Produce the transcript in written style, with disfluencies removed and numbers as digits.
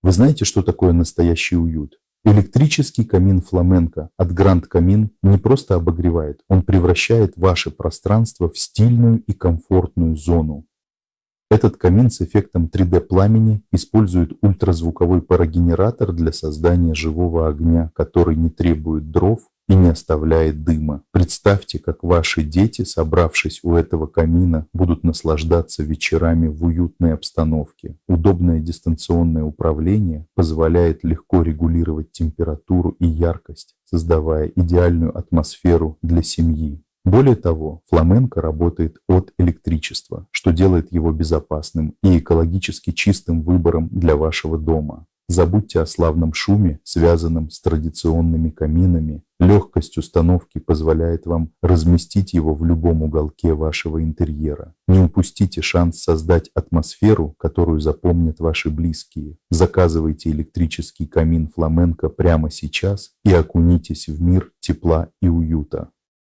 Вы знаете, что такое настоящий уют? Электрический камин фламенко от Grand Камин не просто обогревает, он превращает ваше пространство в стильную и комфортную зону. Этот камин с эффектом 3D пламени использует ультразвуковой парогенератор для создания живого огня, который не требует дров и не оставляет дыма. Представьте, как ваши дети, собравшись у этого камина, будут наслаждаться вечерами в уютной обстановке. Удобное дистанционное управление позволяет легко регулировать температуру и яркость, создавая идеальную атмосферу для семьи. Более того, фламенко работает от электричества, что делает его безопасным и экологически чистым выбором для вашего дома. Забудьте о славном шуме, связанном с традиционными каминами. Легкость установки позволяет вам разместить его в любом уголке вашего интерьера. Не упустите шанс создать атмосферу, которую запомнят ваши близкие. Заказывайте электрический камин фламенко прямо сейчас и окунитесь в мир тепла и уюта.